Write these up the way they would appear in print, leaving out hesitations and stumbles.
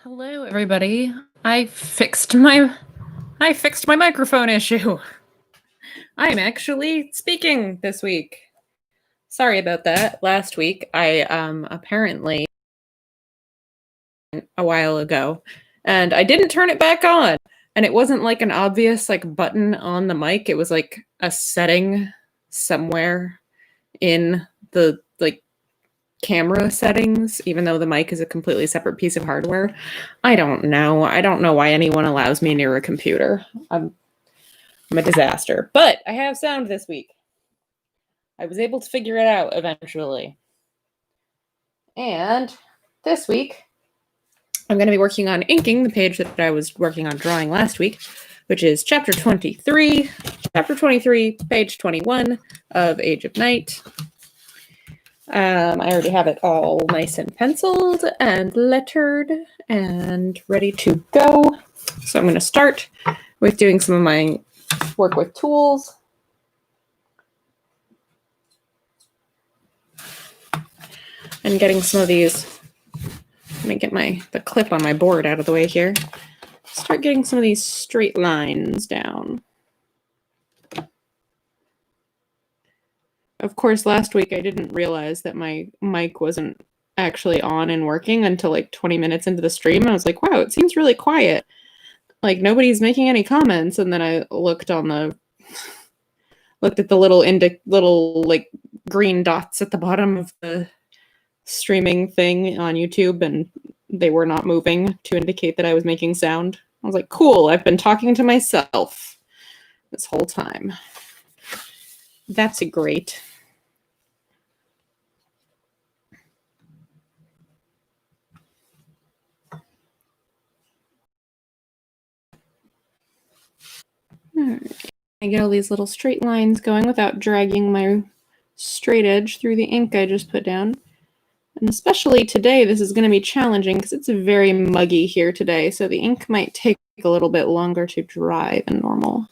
Hello everybody. I fixed my microphone issue. I'm actually speaking this week. Sorry about that. Last week I apparently a while ago and I didn't turn it back on. And it wasn't like an obvious button on the mic. It was like a setting somewhere in the camera settings, even though the mic is a completely separate piece of hardware. I don't know. I don't know why anyone allows me near a computer. I'm a disaster. But I have sound this week. I was able to figure it out eventually. And this week, I'm going to be working on inking the page that I was working on drawing last week, which is chapter 23, page 21 of Age of Night. I already have it all nice and penciled and lettered and ready to go. So I'm going to start with doing some of my work with tools. And getting some of these, let me get the clip on my board out of the way here. Start getting some of these straight lines down. Of course, last week I didn't realize that my mic wasn't actually on and working until 20 minutes into the stream. I was like, wow, it seems really quiet. Nobody's making any comments. And then I looked at the little green dots at the bottom of the streaming thing on YouTube, and they were not moving to indicate that I was making sound. I was like, cool, I've been talking to myself this whole time. That's great. All right. I get all these little straight lines going without dragging my straight edge through the ink I just put down. And especially today, this is going to be challenging because it's very muggy here today, so the ink might take a little bit longer to dry than normal.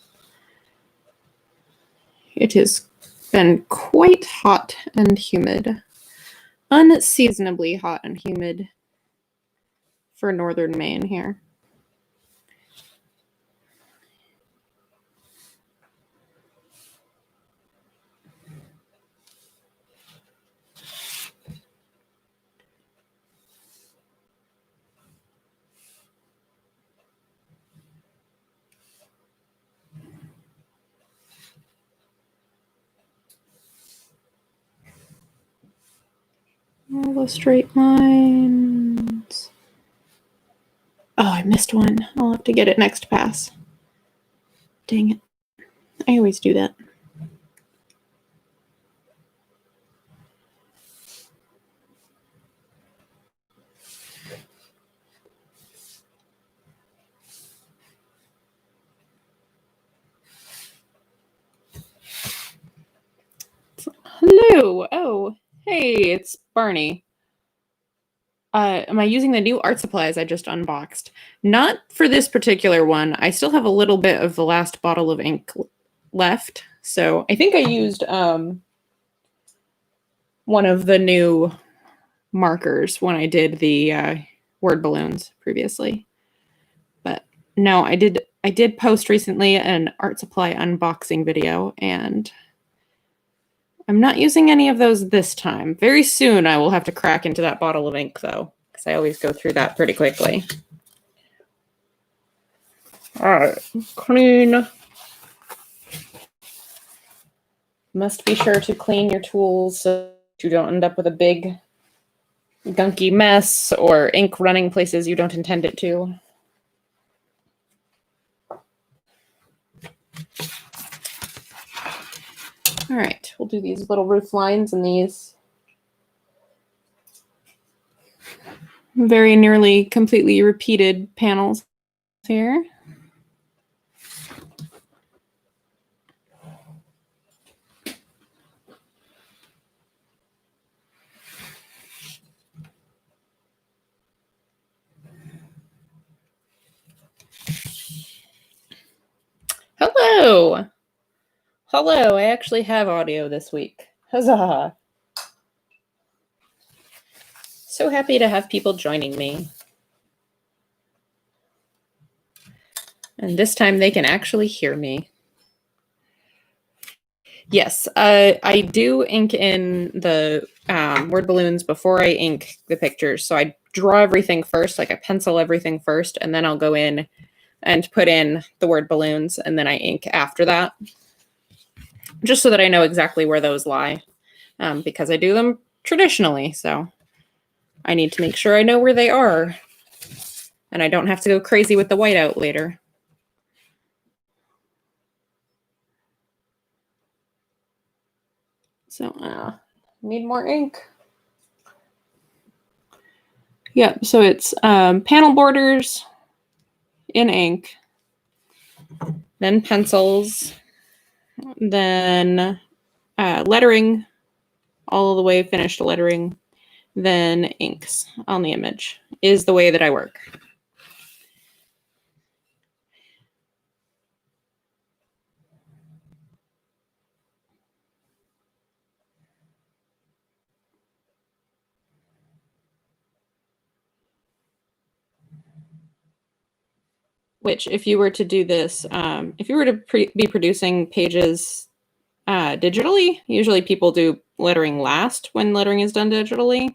It has been quite hot and humid. Unseasonably hot and humid for northern Maine here. All the straight lines. Oh, I missed one. I'll have to get it next pass. Dang it. I always do that. Hello. Oh, hey, it's Barney. Am I using the new art supplies I just unboxed? Not for this particular one. I still have a little bit of the last bottle of ink left. So I think I used one of the new markers when I did the word balloons previously. But no, I did post recently an art supply unboxing video, and I'm not using any of those this time. Very soon I will have to crack into that bottle of ink, though, because I always go through that pretty quickly. All right, clean. Must be sure to clean your tools so you don't end up with a big gunky mess or ink running places you don't intend it to. All right, we'll do these little roof lines and these very nearly completely repeated panels here. Hello! Hello, I actually have audio this week. Huzzah! So happy to have people joining me. And this time they can actually hear me. Yes, I do ink in the word balloons before I ink the pictures. So I draw everything first, like I pencil everything first, and then I'll go in and put in the word balloons, and then I ink after that, just so that I know exactly where those lie, because I do them traditionally. So I need to make sure I know where they are, and I don't have to go crazy with the whiteout later. So need more ink. Yep, so it's panel borders in ink, then pencils, then lettering, all the way finished lettering, then inks on the image is the way that I work. Which, if you were to do this, if you were to be producing pages digitally, usually people do lettering last when lettering is done digitally.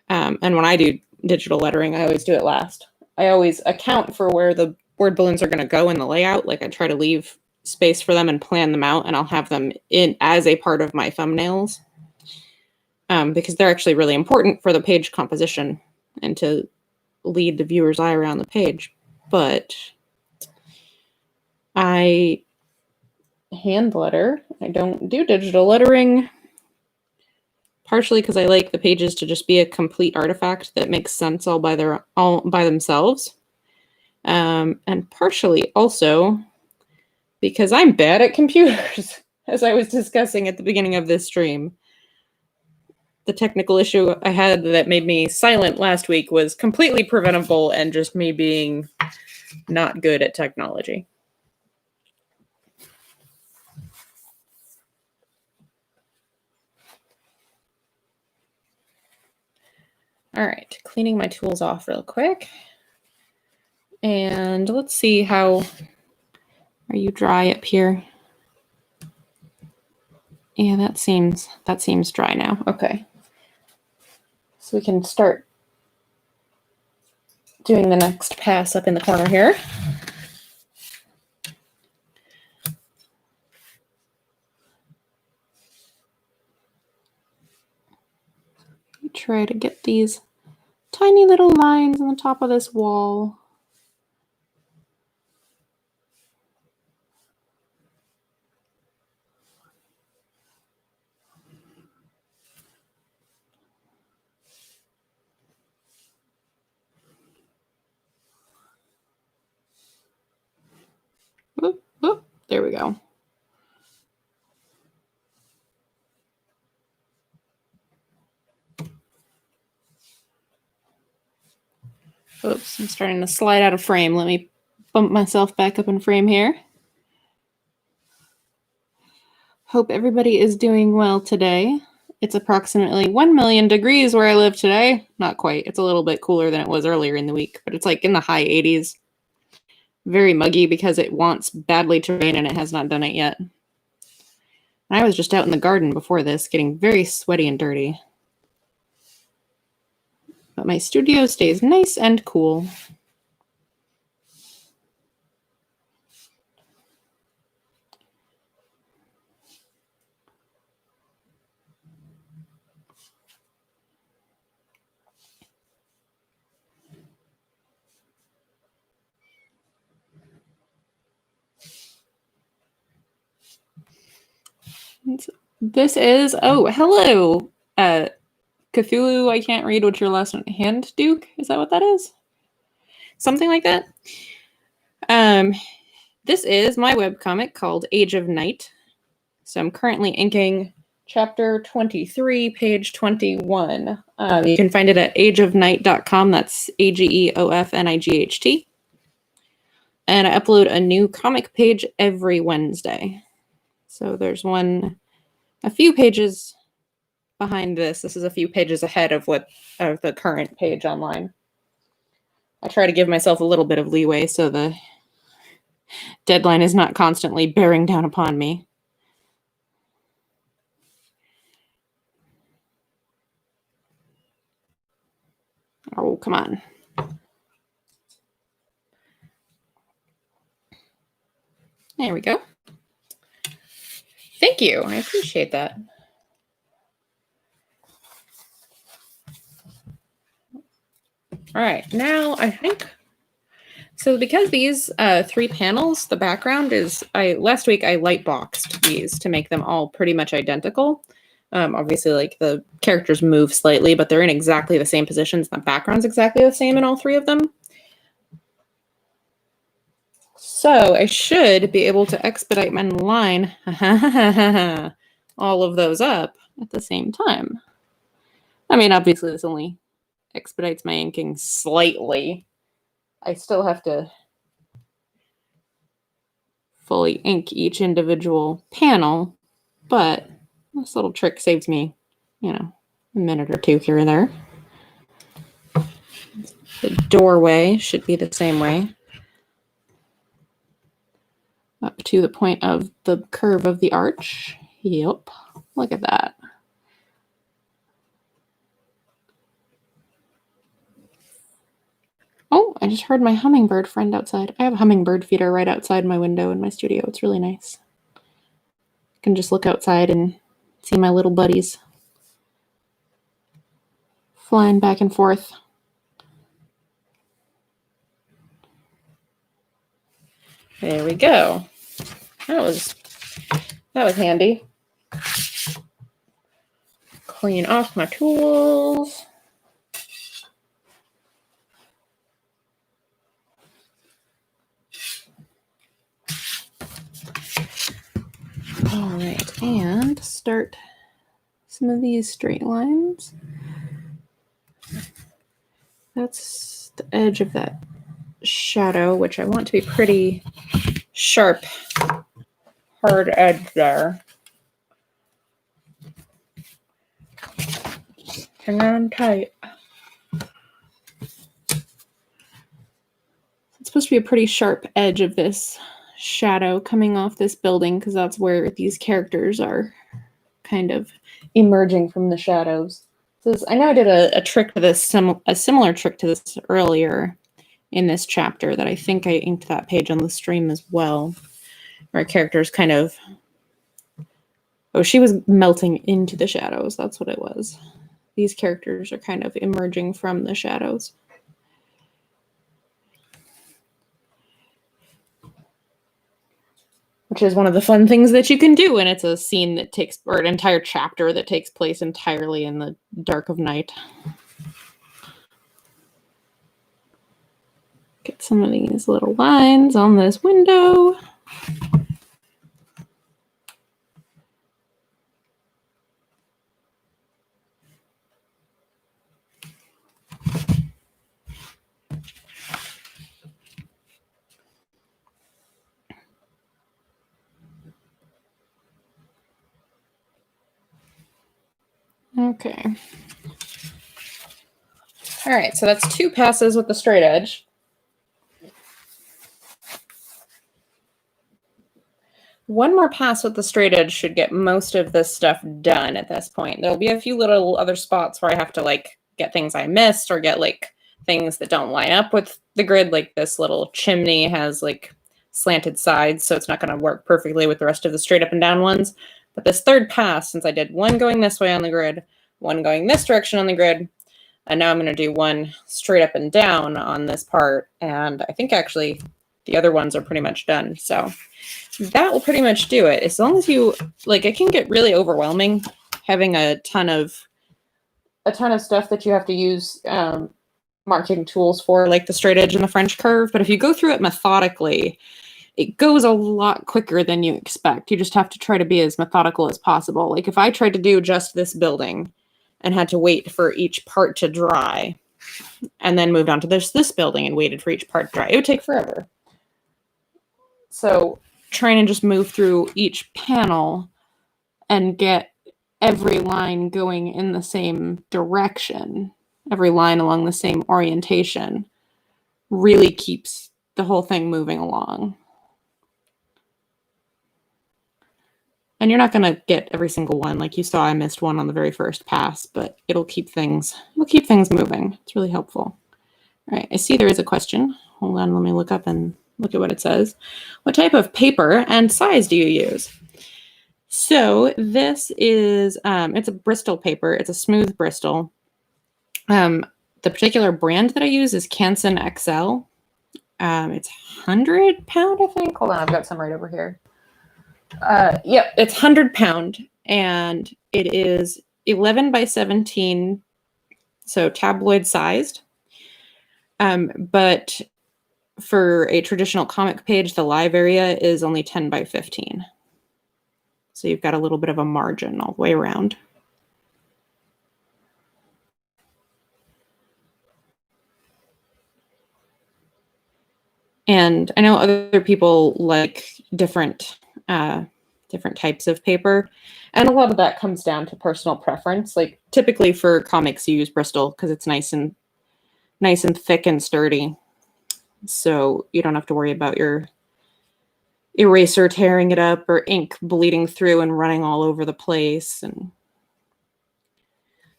And when I do digital lettering, I always do it last. I always account for where the word balloons are going to go in the layout. Like I try to leave space for them and plan them out, and I'll have them in as a part of my thumbnails, because they're actually really important for the page composition and to lead the viewer's eye around the page. But I hand letter. I don't do digital lettering, partially because I like the pages to just be a complete artifact that makes sense all by themselves, and partially also because I'm bad at computers, as I was discussing at the beginning of this stream. The technical issue I had that made me silent last week was completely preventable and just me being not good at technology. All right, cleaning my tools off real quick. And let's see, how are you dry up here? Yeah, that seems dry now. Okay. So we can start doing the next pass up in the corner here. Try to get these tiny little lines on the top of this wall. Oop, oop, there we go. Oops, I'm starting to slide out of frame. Let me bump myself back up in frame here. Hope everybody is doing well today. It's approximately 1 million degrees where I live today. Not quite. It's a little bit cooler than it was earlier in the week, but it's like in the high 80s. Very muggy because it wants badly to rain and it has not done it yet. I was just out in the garden before this, getting very sweaty and dirty. But my studio stays nice and cool. This is, oh, hello, Cthulhu. I can't read what your last name, Hand Duke? Is that what that is? Something like that. This is my webcomic called Age of Night. So I'm currently inking chapter 23, page 21. You can find it at ageofnight.com. That's AGEOFNIGHT. And I upload a new comic page every Wednesday. So there's a few pages behind this. This is a few pages ahead of the current page online. I try to give myself a little bit of leeway so the deadline is not constantly bearing down upon me. Oh, come on. There we go. Thank you. I appreciate that. All right, now I think, so because these 3 panels, the background is, last week I light boxed these to make them all pretty much identical. Obviously, like, the characters move slightly, but they're in exactly the same positions. The background's exactly the same in all 3 of them. So I should be able to expedite my line all of those up at the same time. I mean, obviously this only expedites my inking slightly. I still have to fully ink each individual panel, but this little trick saves me, a minute or 2 here or there. The doorway should be the same way, up to the point of the curve of the arch. Yep, look at that. Oh, I just heard my hummingbird friend outside. I have a hummingbird feeder right outside my window in my studio. It's really nice. I can just look outside and see my little buddies flying back and forth. There we go. That was handy. Clean off my tools. All right, and start some of these straight lines. That's the edge of that shadow, which I want to be pretty sharp, hard edge there. Hang on tight. It's supposed to be a pretty sharp edge of this shadow coming off this building, because that's where these characters are kind of emerging from the shadows. So I know I did a trick to this, a similar trick to this earlier in this chapter that I think I inked that page on the stream as well, where characters kind of, she was melting into the shadows. That's what it was. These characters are kind of emerging from the shadows. Which is one of the fun things that you can do when it's a scene that takes, or an entire chapter that takes place entirely in the dark of night. Get some of these little lines on this window. Okay. All right, so that's 2 passes with the straight edge. One more pass with the straight edge should get most of this stuff done at this point. There'll be a few little other spots where I have to, like, get things I missed or get, like, things that don't line up with the grid. Like, this little chimney has, like, slanted sides, so it's not going to work perfectly with the rest of the straight up and down ones. But this third pass, since I did one going this way on the grid, one going this direction on the grid, and now I'm going to do one straight up and down on this part, and I think actually the other ones are pretty much done. So that will pretty much do it. As long as you, like, it can get really overwhelming having a ton of stuff that you have to use marking tools for, like the straight edge and the French curve. But if you go through it methodically, it goes a lot quicker than you expect. You just have to try to be as methodical as possible. Like, if I tried to do just this building and had to wait for each part to dry and then moved on to this building and waited for each part to dry, it would take forever. So trying to just move through each panel and get every line going in the same direction, every line along the same orientation, really keeps the whole thing moving along. And you're not going to get every single one. Like you saw, I missed one on the very first pass, but it'll keep things moving. It's really helpful. All right, I see there is a question. Hold on, let me look up and look at what it says. What type of paper and size do you use? So this is, it's a Bristol paper. It's a smooth Bristol. The particular brand that I use is Canson XL. It's 100 pound, I think. Hold on, I've got some right over here. Yep, it's 100 pound, and it is 11 by 17, so tabloid sized. But for a traditional comic page, the live area is only 10 by 15. So you've got a little bit of a margin all the way around. And I know other people like different types of paper. And a lot of that comes down to personal preference. Like typically for comics, you use Bristol because it's nice and thick and sturdy. So you don't have to worry about your eraser tearing it up or ink bleeding through and running all over the place. And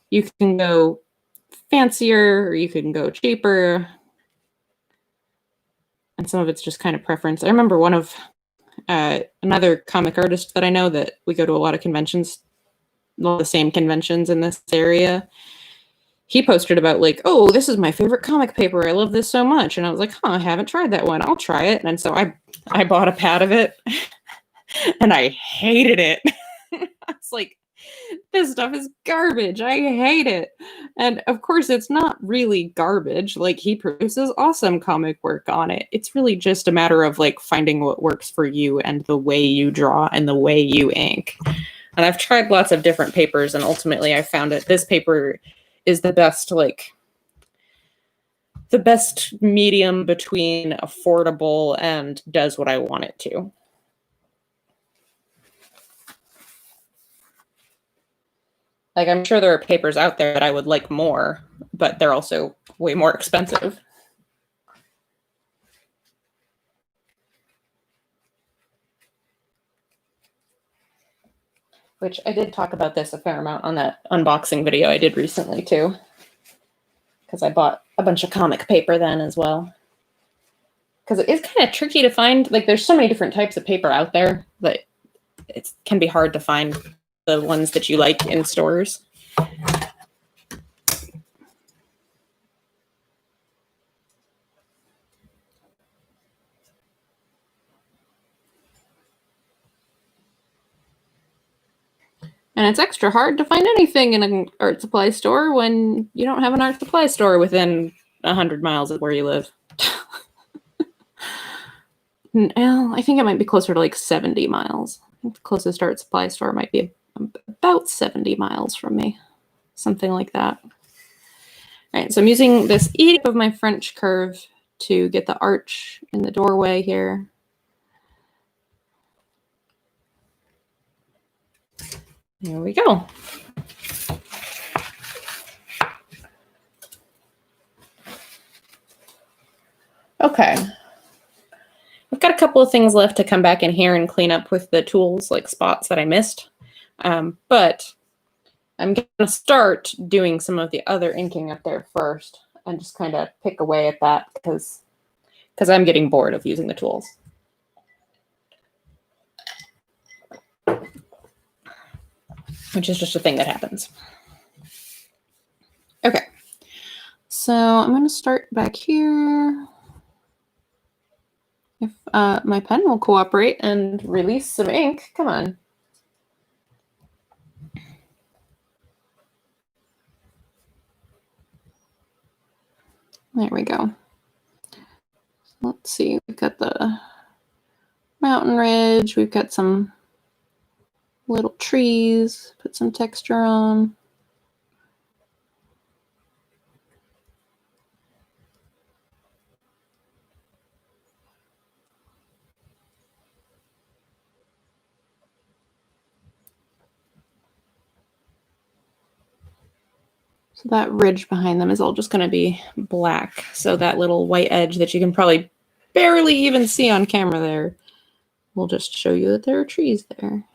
you can go fancier or you can go cheaper. And some of it's just kind of preference. I remember one of another comic artist that I know that we go to a lot of conventions, all the same conventions in this area. He posted about like, oh, this is my favorite comic paper. I love this so much. And I was like, I haven't tried that one. I'll try it. And so I bought a pad of it and I hated it. I was like, this stuff is garbage. I hate it. And of course, it's not really garbage. Like, he produces awesome comic work on it. It's really just a matter of like finding what works for you and the way you draw and the way you ink. And I've tried lots of different papers, and ultimately I found that this paper is the best medium between affordable and does what I want it to. Like, I'm sure there are papers out there that I would like more, but they're also way more expensive. Which I did talk about this a fair amount on that unboxing video I did recently too. Because I bought a bunch of comic paper then as well. Because it is kind of tricky to find. Like, there's so many different types of paper out there that it can be hard to find the ones that you like in stores. And it's extra hard to find anything in an art supply store when you don't have an art supply store within 100 miles of where you live. Well, I think it might be closer to like 70 miles. I think the closest art supply store might be about 70 miles from me. Something like that. All right, so I'm using this E of my French curve to get the arch in the doorway here. There we go. Okay. I've got a couple of things left to come back in here and clean up with the tools, like spots that I missed. But I'm going to start doing some of the other inking up there first and just kind of pick away at that because I'm getting bored of using the tools. Which is just a thing that happens. Okay. So I'm going to start back here. If my pen will cooperate and release some ink. Come on. There we go. Let's see. We've got the mountain ridge. We've got some little trees. Put some texture on. So that ridge behind them is all just going to be black. So that little white edge that you can probably barely even see on camera there will just show you that there are trees there.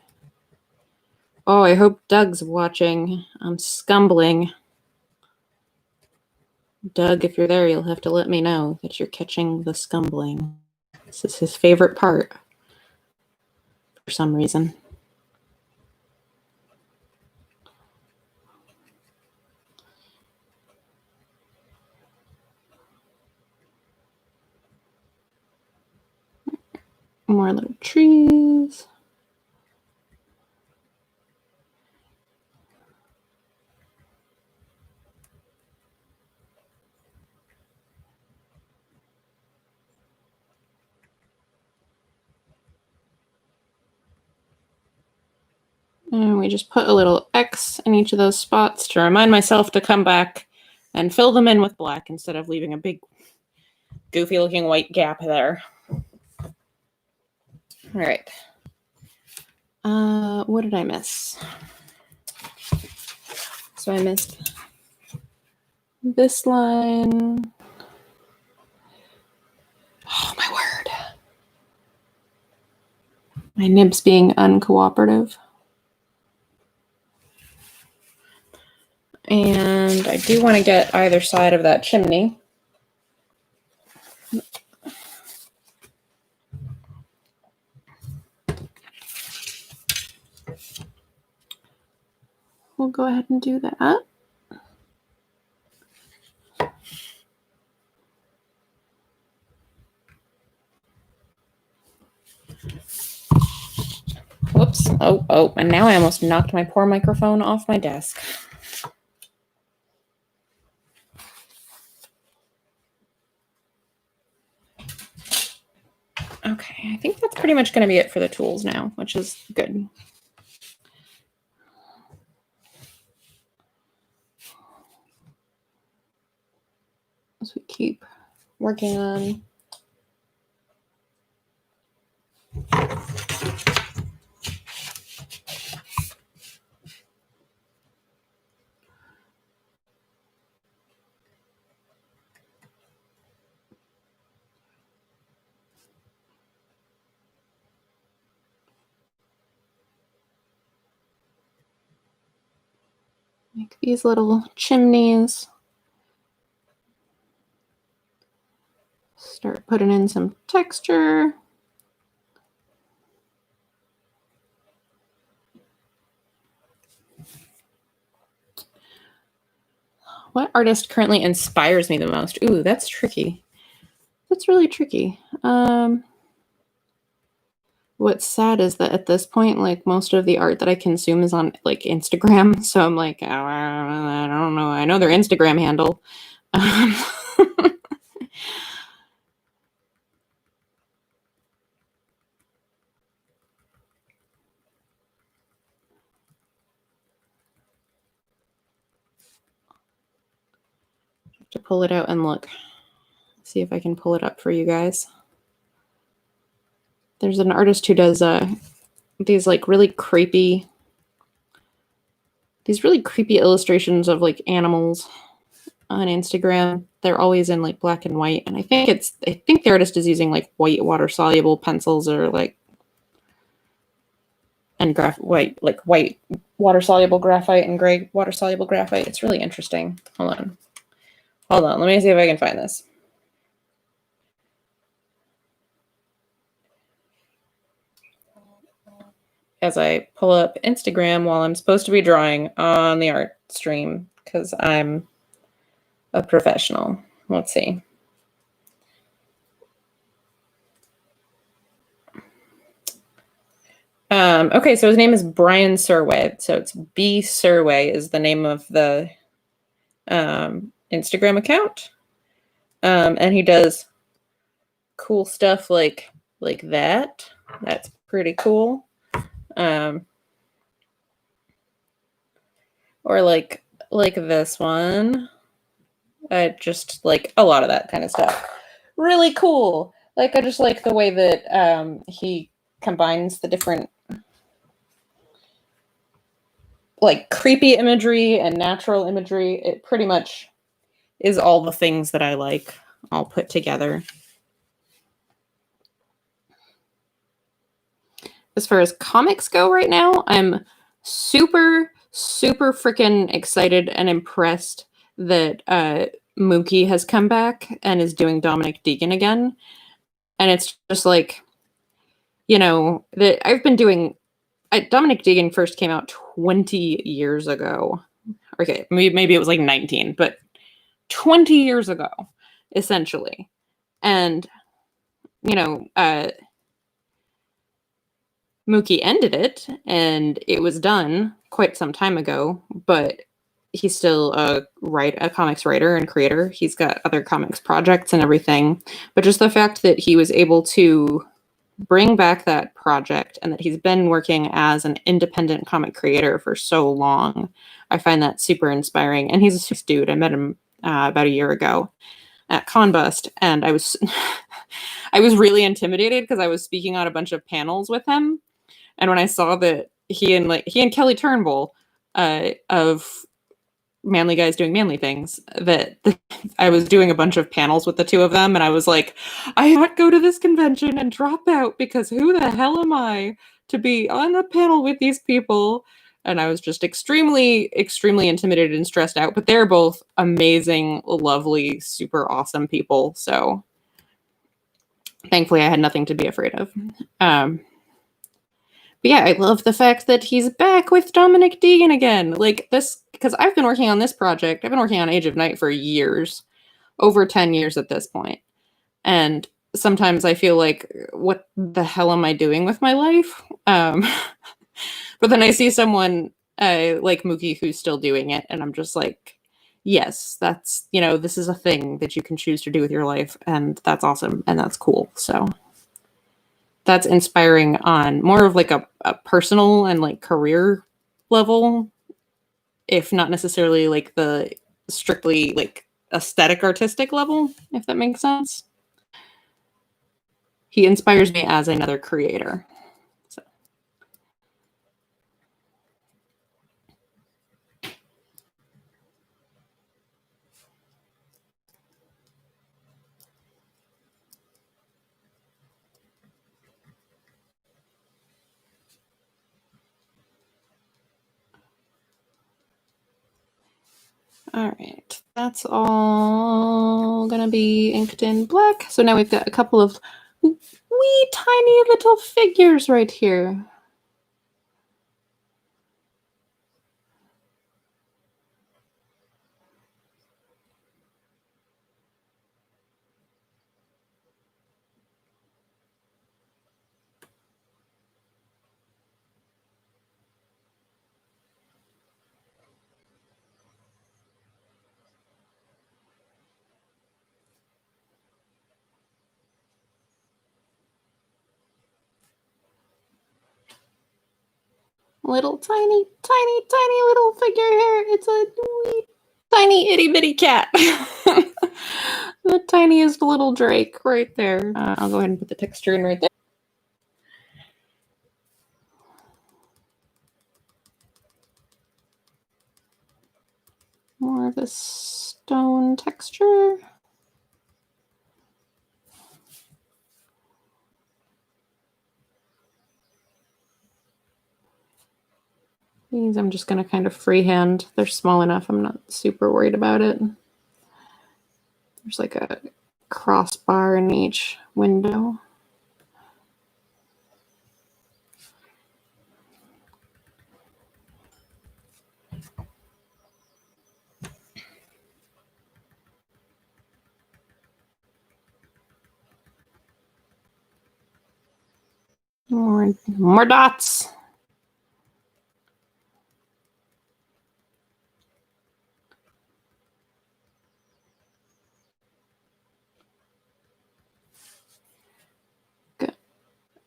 Oh, I hope Doug's watching. I'm scumbling. Doug, if you're there, you'll have to let me know that you're catching the scumbling. This is his favorite part for some reason. More little trees. And we just put a little X in each of those spots to remind myself to come back and fill them in with black instead of leaving a big goofy looking white gap there. All right. What did I miss? So I missed this line. Oh, my word. My nibs being uncooperative. And I do want to get either side of that chimney. We'll go ahead and do that. Whoops. Oh, and now I almost knocked my poor microphone off my desk. Okay, I think that's pretty much going to be it for the tools now, which is good. As we keep working on make these little chimneys. Start putting in some texture. What artist currently inspires me the most? Ooh, that's tricky. That's really tricky. What's sad is that at this point, like most of the art that I consume is on like Instagram. So I'm like, I don't know. I know their Instagram handle. To pull it out and look. See if I can pull it up for you guys. There's an artist who does these like really creepy illustrations of like animals on Instagram. They're always in like black and white, and I think the artist is using like white water soluble pencils or like white water soluble graphite and gray water soluble graphite. It's really interesting. Hold on. Let me see if I can find this. As I pull up Instagram while I'm supposed to be drawing on the art stream because I'm a professional. Let's see. Okay, so his name is Brian Surway. So it's B Surway is the name of the Instagram account. And he does cool stuff like that. That's pretty cool. Or like this one. Just like a lot of that kind of stuff. Really cool. Like I just like the way that he combines the different like creepy imagery and natural imagery. It pretty much is all the things that I like all put together. As far as comics go right now, I'm super, super freaking excited and impressed that Mookie has come back and is doing Dominic Deegan again. And it's just like, that I've been doing. Dominic Deegan first came out 20 years ago. Okay, maybe it was like 19, but 20 years ago, essentially. And, Mookie ended it, and it was done quite some time ago, but he's still a comics writer and creator. He's got other comics projects and everything. But just the fact that he was able to bring back that project and that he's been working as an independent comic creator for so long, I find that super inspiring. And he's a sweet dude. I met him about a year ago at Conbust, and I was I was really intimidated because I was speaking on a bunch of panels with him. And when I saw that he and Kelly Turnbull of Manly Guys Doing Manly Things, I was doing a bunch of panels with the two of them, and I was like, I cannot go to this convention and drop out because who the hell am I to be on a panel with these people? And I was just extremely, extremely intimidated and stressed out. But they're both amazing, lovely, super awesome people. So thankfully, I had nothing to be afraid of. But yeah, I love the fact that he's back with Dominic Deegan again. Like this, because I've been working on this project. I've been working on Age of Night for years, over 10 years at this point. And sometimes I feel like, what the hell am I doing with my life? But then I see someone like Mookie who's still doing it, and I'm just like, yes, that's, this is a thing that you can choose to do with your life, and that's awesome, and that's cool. So that's inspiring on more of like a personal and like career level, if not necessarily like the strictly like aesthetic artistic level, if that makes sense. He inspires me as another creator. So. All right, that's all gonna be inked in black. So now we've got a couple of wee tiny little figures right here. Little tiny, tiny, tiny little figure here. It's a wee, tiny itty bitty cat. The tiniest little Drake right there. I'll go ahead and put the texture in right there. More of a stone texture. These I'm just going to kind of freehand. They're small enough. I'm not super worried about it. There's like a crossbar in each window. More dots. Good.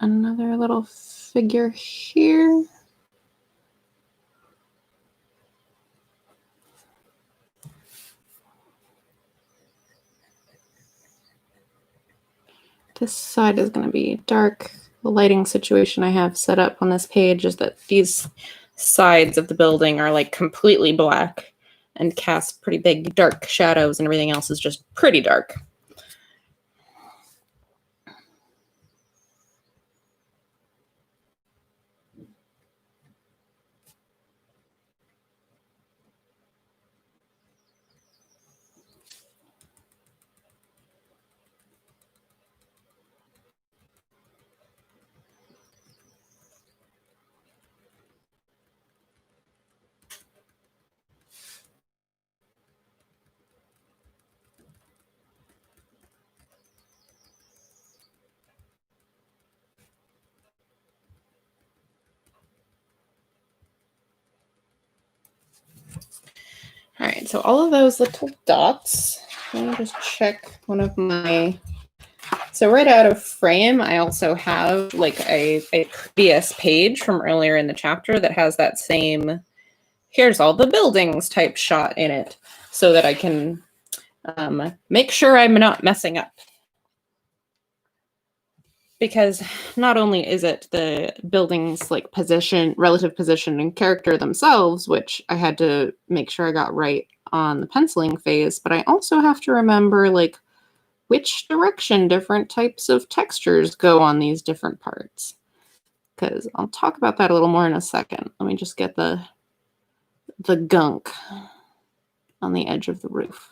Another little figure here. This side is going to be dark. The lighting situation I have set up on this page is that these sides of the building are like completely black and cast pretty big dark shadows, and everything else is just pretty dark. All right, so all of those little dots, let me just check one of my, so right out of frame, I also have like a previous page from earlier in the chapter that has that same, here's all the buildings type shot in it, so that I can make sure I'm not messing up. Because not only is it the buildings like position, relative position and character themselves, which I had to make sure I got right on the penciling phase, but I also have to remember like which direction different types of textures go on these different parts. Because I'll talk about that a little more in a second. Let me just get the gunk on the edge of the roof.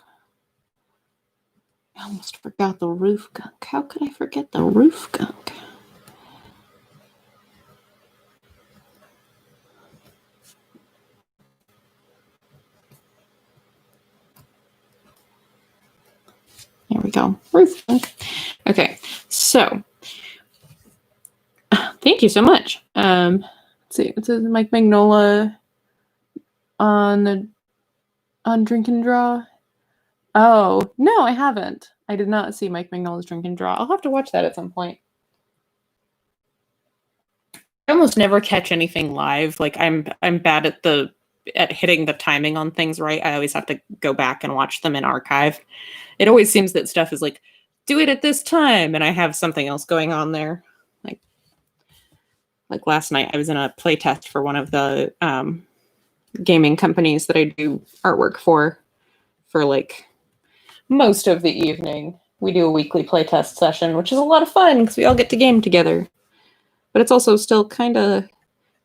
I almost forgot the roof gunk. How could I forget the roof gunk? There we go. Roof gunk. Okay, so thank you so much. Let's see, it says Mike Magnola on Drink and Draw. Oh, no, I haven't. I did not see Mike Magnola's Drink and Draw. I'll have to watch that at some point. I almost never catch anything live. Like I'm bad at hitting the timing on things right. I always have to go back and watch them in archive. It always seems that stuff is like, do it at this time, and I have something else going on there. Like last night, I was in a play test for one of the gaming companies that I do artwork for like most of the evening. We do a weekly playtest session, which is a lot of fun because we all get to game together. But it's also still kind of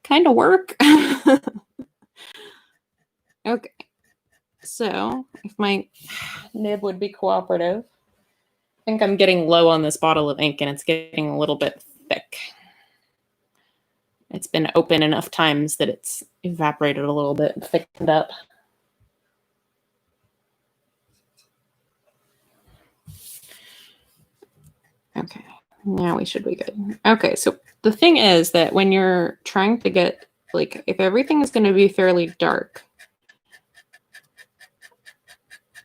work. Okay. So if my nib would be cooperative, I think I'm getting low on this bottle of ink and it's getting a little bit thick. It's been open enough times that it's evaporated a little bit and thickened up. Okay, now we should be good. Okay, so the thing is that when you're trying to get, like, if everything is going to be fairly dark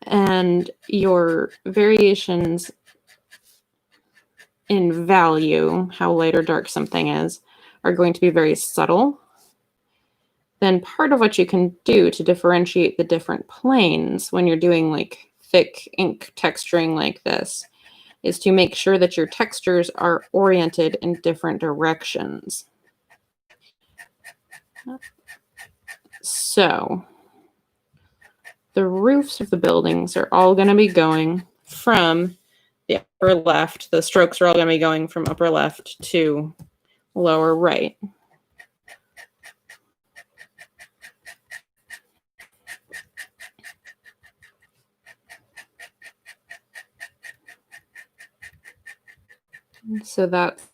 and your variations in value, how light or dark something is, are going to be very subtle, then part of what you can do to differentiate the different planes when you're doing like thick ink texturing like this is to make sure that your textures are oriented in different directions. So the roofs of the buildings are all going to be going from the upper left. The strokes are all going to be going from upper left to lower right. So that's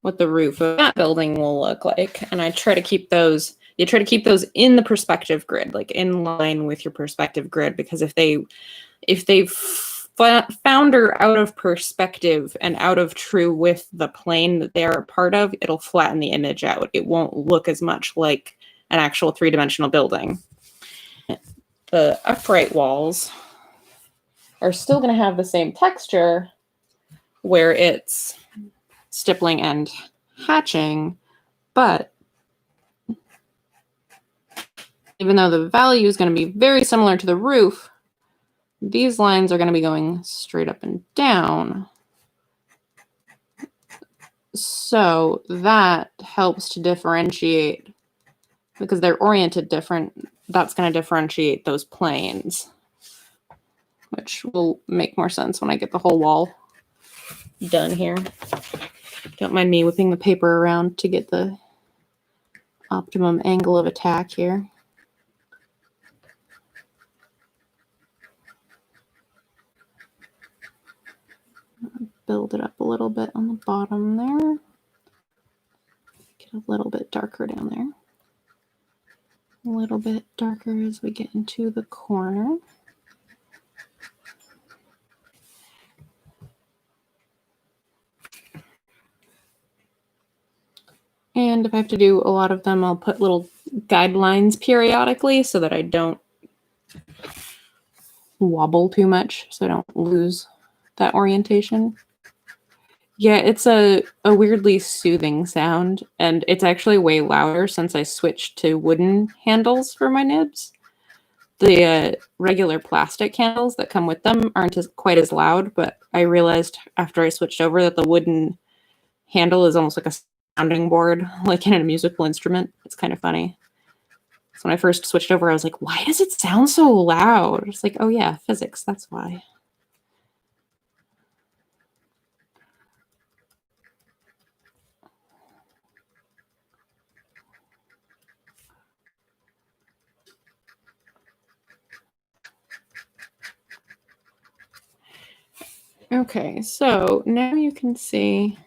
what the roof of that building will look like. And I try to keep those, you try to keep those in the perspective grid, like in line with your perspective grid, because if they founder out of perspective and out of true with the plane that they are a part of, it'll flatten the image out. It won't look as much like an actual three-dimensional building. The upright walls are still going to have the same texture where it's stippling and hatching, but even though the value is going to be very similar to the roof, these lines are going to be going straight up and down. So that helps to differentiate because they're oriented different, that's going to differentiate those planes, which will make more sense when I get the whole wall done here. Don't mind me whipping the paper around to get the optimum angle of attack here. Build it up a little bit on the bottom there. Get a little bit darker down there. A little bit darker as we get into the corner. And if I have to do a lot of them, I'll put little guidelines periodically so that I don't wobble too much, so I don't lose that orientation. Yeah, it's a weirdly soothing sound, and it's actually way louder since I switched to wooden handles for my nibs. The regular plastic handles that come with them aren't quite as loud, but I realized after I switched over that the wooden handle is almost like a sounding board, like in a musical instrument. It's kind of funny. So when I first switched over, I was like, why does it sound so loud? It's like, oh yeah, physics, that's why. Okay, so now you can see,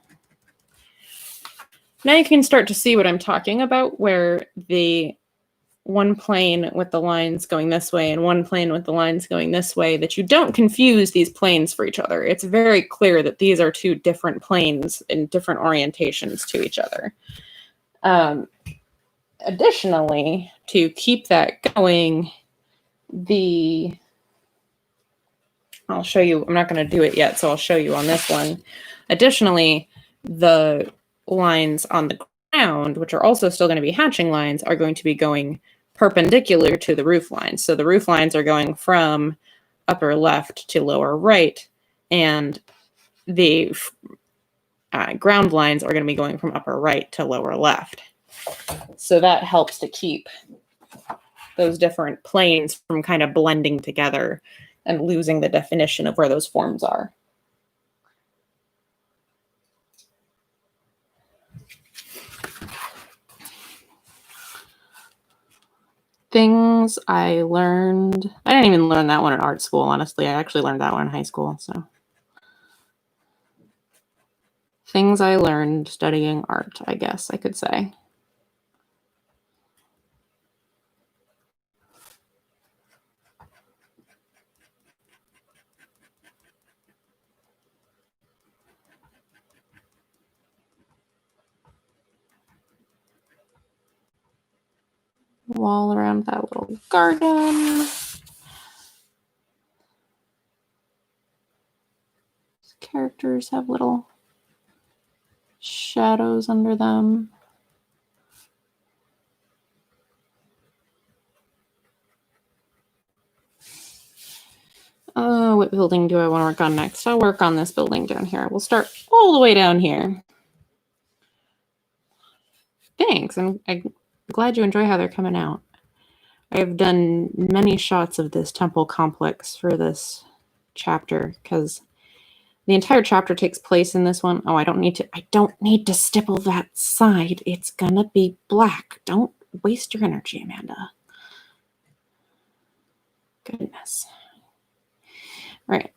now you can start to see what I'm talking about, where the one plane with the lines going this way and one plane with the lines going this way, that you don't confuse these planes for each other. It's very clear that these are two different planes in different orientations to each other. Additionally, to keep that going, I'll show you, I'm not going to do it yet, so I'll show you on this one. Additionally, the lines on the ground, which are also still going to be hatching lines, are going to be going perpendicular to the roof lines. So the roof lines are going from upper left to lower right, and the ground lines are going to be going from upper right to lower left. So that helps to keep those different planes from kind of blending together and losing the definition of where those forms are. Things I learned. I didn't even learn that one in art school, honestly. I actually learned that one in high school. So, things I learned studying art, I guess I could say. Wall around that little garden. Characters have little shadows under them. What building do I want to work on next? I'll work on this building down here. We'll start all the way down here. Thanks. I'm glad you enjoy how they're coming out. I've done many shots of this temple complex for this chapter because the entire chapter takes place in this one. Oh, I don't need to stipple that side. It's gonna be black. Don't waste your energy, Amanda. Goodness. Right.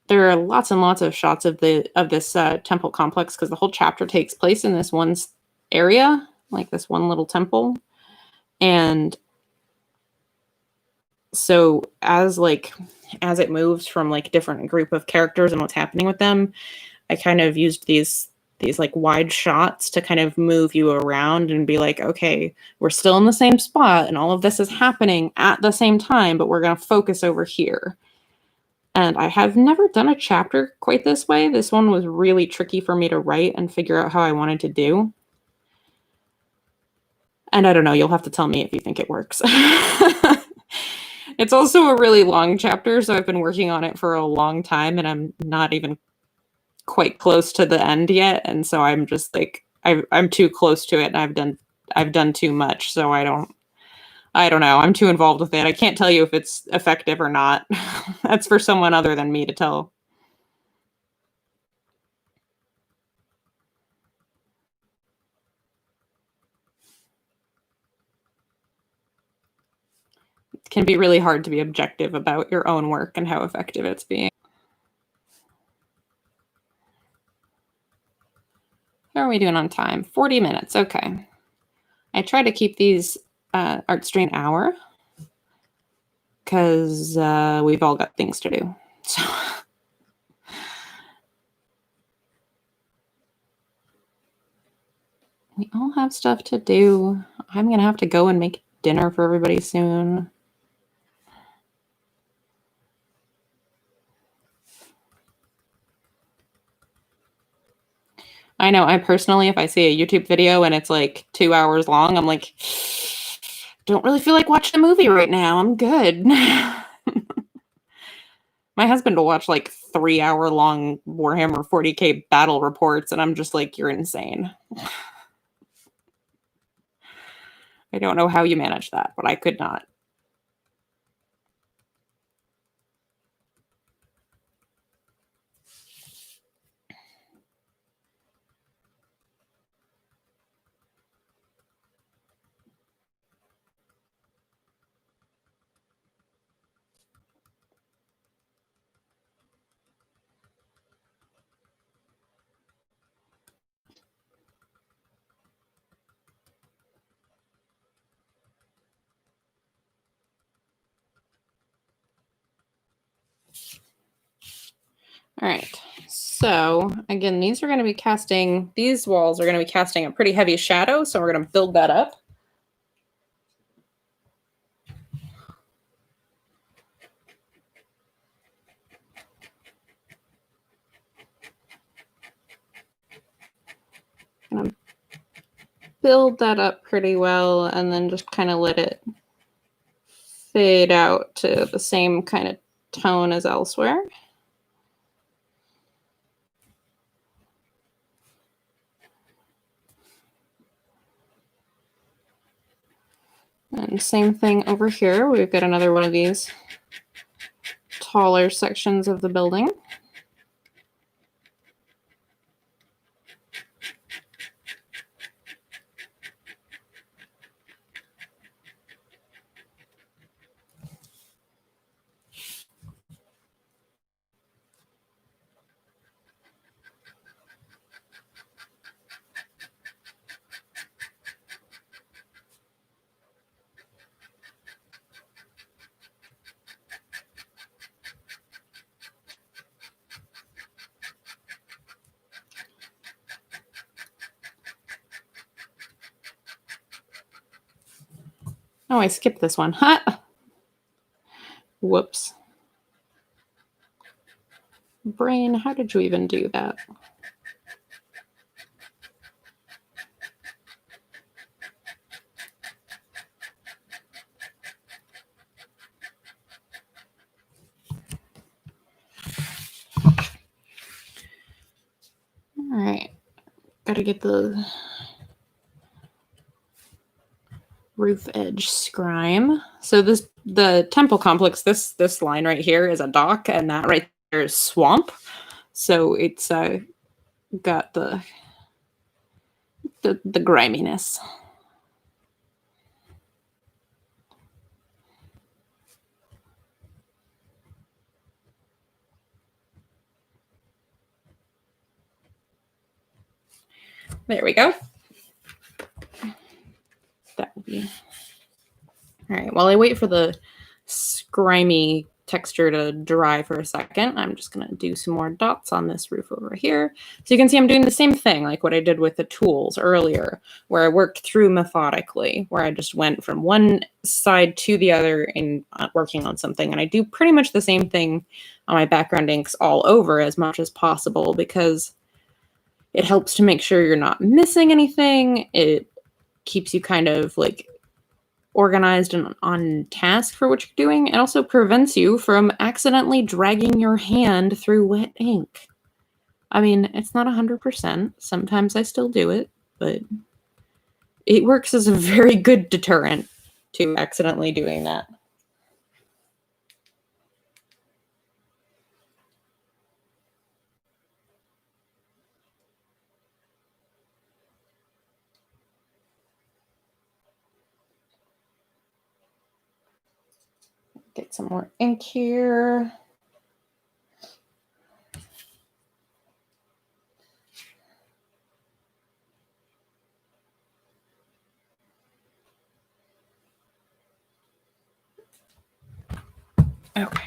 There are lots and lots of shots of this temple complex because the whole chapter takes place in this one area, like this one little temple. And so as it moves from like different group of characters and what's happening with them, I kind of used these like wide shots to kind of move you around and be like, okay, we're still in the same spot and all of this is happening at the same time, but we're going to focus over here. And I have never done a chapter quite this way. This one was really tricky for me to write and figure out how I wanted to do. And I don't know, you'll have to tell me if you think it works. It's also a really long chapter, so I've been working on it for a long time and I'm not even quite close to the end yet. And so I'm just like, I'm too close to it and I've done I've done too much, so I don't know. I'm too involved with it. I can't tell you if it's effective or not. That's for someone other than me to tell. It can be really hard to be objective about your own work and how effective it's being. How are we doing on time? 40 minutes. Okay. I try to keep these art stream an hour because we've all got things to do. So we all have stuff to do. I'm going to have to go and make dinner for everybody soon. I know, I personally, if I see a YouTube video and it's like 2 hours long, I'm like, don't really feel like watching a movie right now. I'm good. My husband will watch like 3-hour long Warhammer 40K battle reports, and I'm just like, you're insane. I don't know how you manage that, but I could not. All right, so again, these walls are going to be casting a pretty heavy shadow, so we're going to build that up. I'm going to build that up pretty well and then just kind of let it fade out to the same kind of tone as elsewhere. And same thing over here. We've got another one of these taller sections of the building. Oh, I skipped this one. Ha! Whoops. Brain, how did you even do that? All right. Gotta get the roof edge scrime. So the temple complex, this line right here is a dock, and that right there is swamp. So it's got the griminess. There we go. That would be all right. While I wait for the scrimey texture to dry for a second, I'm just going to do some more dots on this roof over here. So you can see I'm doing the same thing like what I did with the tools earlier, where I worked through methodically, where I just went from one side to the other in working on something. And I do pretty much the same thing on my background inks all over as much as possible, because it helps to make sure you're not missing anything. It keeps you kind of like organized and on task for what you're doing. It also prevents you from accidentally dragging your hand through wet ink. I mean, it's not 100%. Sometimes I still do it, but it works as a very good deterrent to accidentally doing that. Get some more ink here. Okay.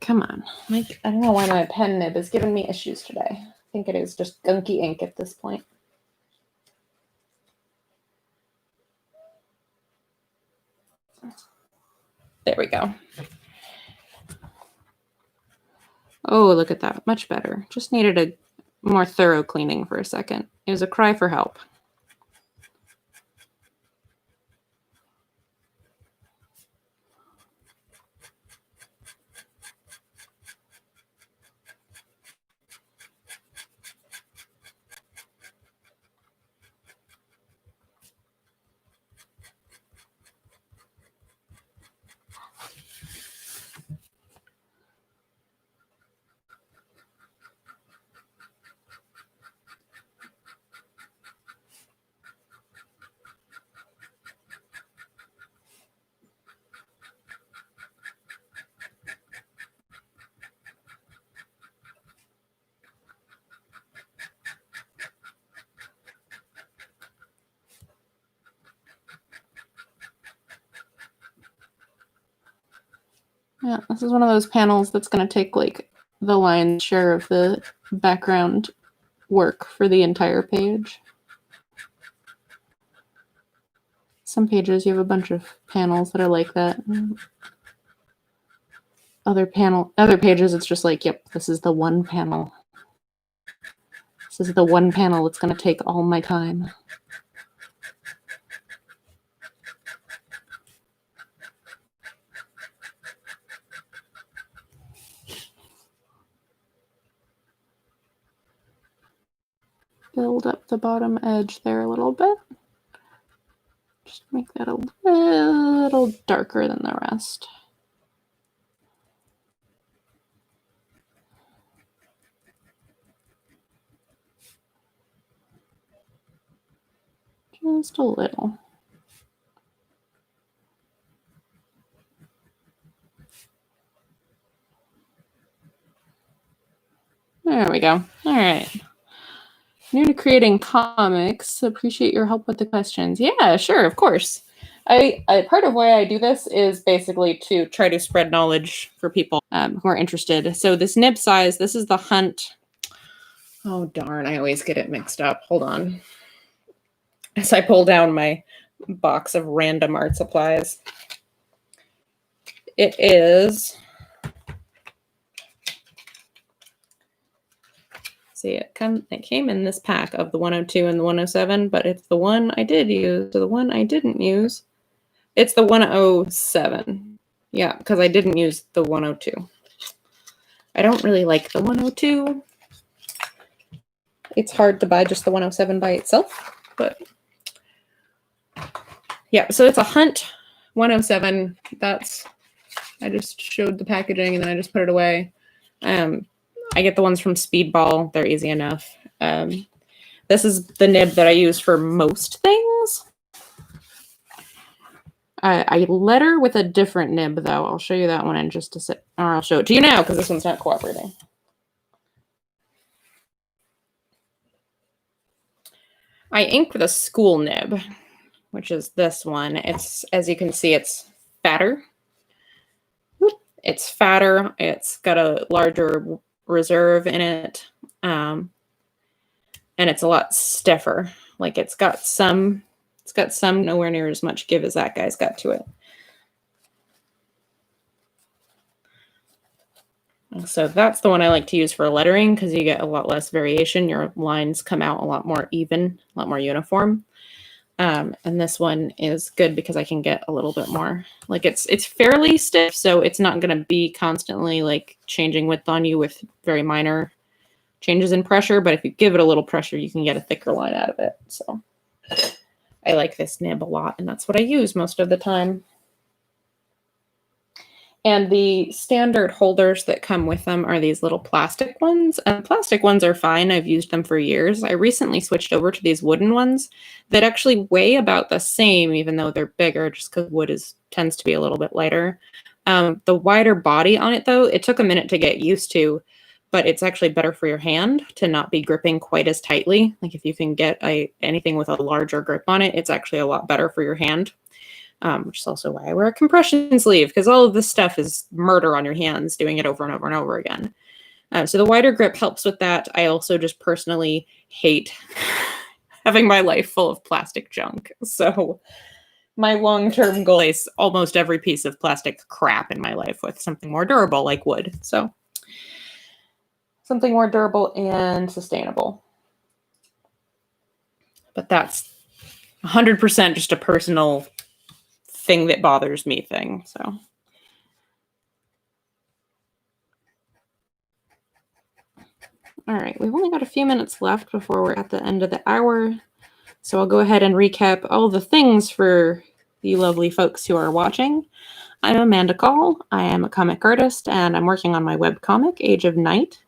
Come on. I don't know why my pen nib is giving me issues today. I think it is just gunky ink at this point. There we go. Oh, look at that. Much better. Just needed a more thorough cleaning for a second. It was a cry for help. Yeah, this is one of those panels that's going to take like the lion's share of the background work for the entire page. Some pages you have a bunch of panels that are like that. Other pages it's just like, yep, this is the one panel. This is the one panel that's going to take all my time. Build up the bottom edge there a little bit. Just make that a little darker than the rest. Just a little. There we go. All right. New to creating comics. Appreciate your help with the questions. Yeah, sure, of course. I part of why I do this is basically to try to spread knowledge for people who are interested. So this nib size, this is the Hunt. Oh darn, I always get it mixed up. Hold on. As I pull down my box of random art supplies. It is. See, it came in this pack of the 102 and the 107, but it's the one I did use. So the one I didn't use, it's the 107. Yeah, because I didn't use the 102. I don't really like the 102. It's hard to buy just the 107 by itself, but yeah, so it's a Hunt 107. I just showed the packaging and then I just put it away. I get the ones from Speedball. They're easy enough. This is the nib that I use for most things. I letter with a different nib, though. I'll show you that one in just a sec. Or I'll show it to you now, because this one's not cooperating. I ink with a school nib, which is this one. It's, as you can see, it's fatter. It's fatter. It's got a larger reserve in it, and it's a lot stiffer. Like it's got some nowhere near as much give as that guy's got to it. So that's the one I like to use for lettering because you get a lot less variation. Your lines come out a lot more even, a lot more uniform. And this one is good because I can get a little bit more. Like it's fairly stiff, so it's not going to be constantly like changing width on you with very minor changes in pressure, but if you give it a little pressure, you can get a thicker line out of it. So I like this nib a lot, and that's what I use most of the time. And the standard holders that come with them are these little plastic ones. And plastic ones are fine. I've used them for years. I recently switched over to these wooden ones that actually weigh about the same, even though they're bigger, just because wood tends to be a little bit lighter. The wider body on it, though, it took a minute to get used to, but it's actually better for your hand to not be gripping quite as tightly. Like if you can get anything with a larger grip on it, it's actually a lot better for your hand. Which is also why I wear a compression sleeve, because all of this stuff is murder on your hands doing it over and over and over again. So the wider grip helps with that. I also just personally hate having my life full of plastic junk. So my long-term goal is almost every piece of plastic crap in my life with something more durable like wood. So something more durable and sustainable. But that's 100% just a personal thing that bothers me thing. So all right, we've only got a few minutes left before we're at the end of the hour. So I'll go ahead and recap all the things for you lovely folks who are watching. I'm Amanda Call. I am a comic artist, and I'm working on my webcomic, Age of Night.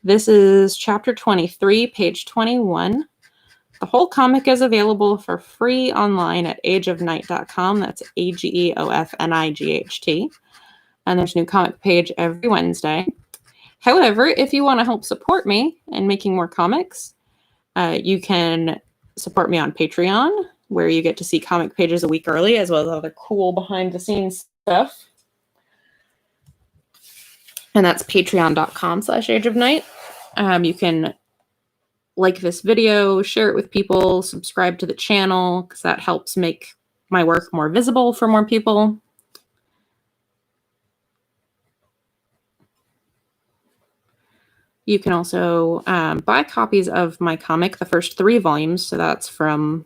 This is chapter 23, page 21. The whole comic is available for free online at ageofnight.com. That's AGEOFNIGHT. And there's a new comic page every Wednesday. However, if you want to help support me in making more comics, you can support me on Patreon, where you get to see comic pages a week early, as well as other cool behind-the-scenes stuff. And that's patreon.com/ageofnight. You can like this video, share it with people, subscribe to the channel, because that helps make my work more visible for more people. You can also buy copies of my comic. The first 3 volumes, so that's from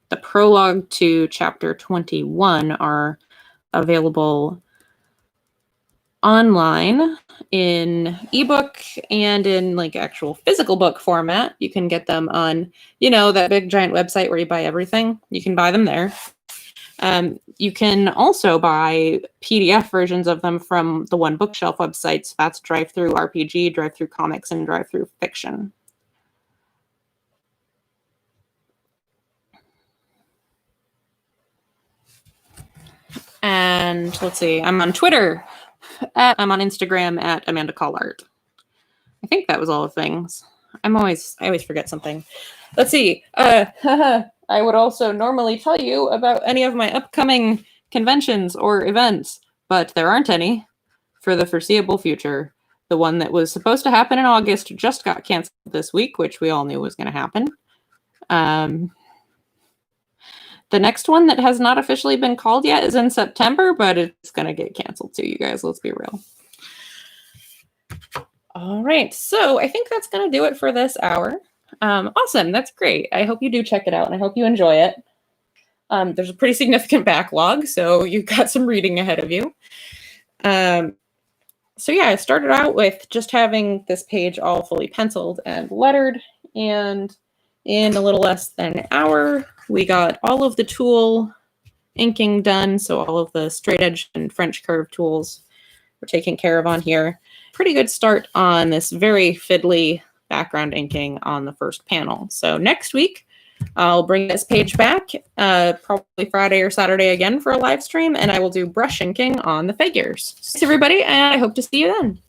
the prologue to chapter 21, are available online in ebook and in like actual physical book format. You can get them on, that big giant website where you buy everything. You can buy them there. You can also buy PDF versions of them from the One Bookshelf website. So that's Drive-Thru RPG, Drive-Thru Comics, and Drive-Thru Fiction. And let's see, I'm on Twitter. I'm on Instagram at Amanda Call Art. I think that was all the things. I always forget something. Let's see. I would also normally tell you about any of my upcoming conventions or events, but there aren't any for the foreseeable future. The one that was supposed to happen in August just got canceled this week, which we all knew was going to happen. The next one that has not officially been called yet is in September, but it's going to get canceled too, you guys. Let's be real. All right. So I think that's going to do it for this hour. Awesome. That's great. I hope you do check it out, and I hope you enjoy it. There's a pretty significant backlog, so you've got some reading ahead of you. So yeah, I started out with just having this page all fully penciled and lettered, and in a little less than an hour, we got all of the tool inking done. So all of the straight edge and French curve tools were taken care of on here. Pretty good start on this very fiddly background inking on the first panel. So next week, I'll bring this page back, probably Friday or Saturday again for a live stream, and I will do brush inking on the figures. Thanks, everybody, and I hope to see you then.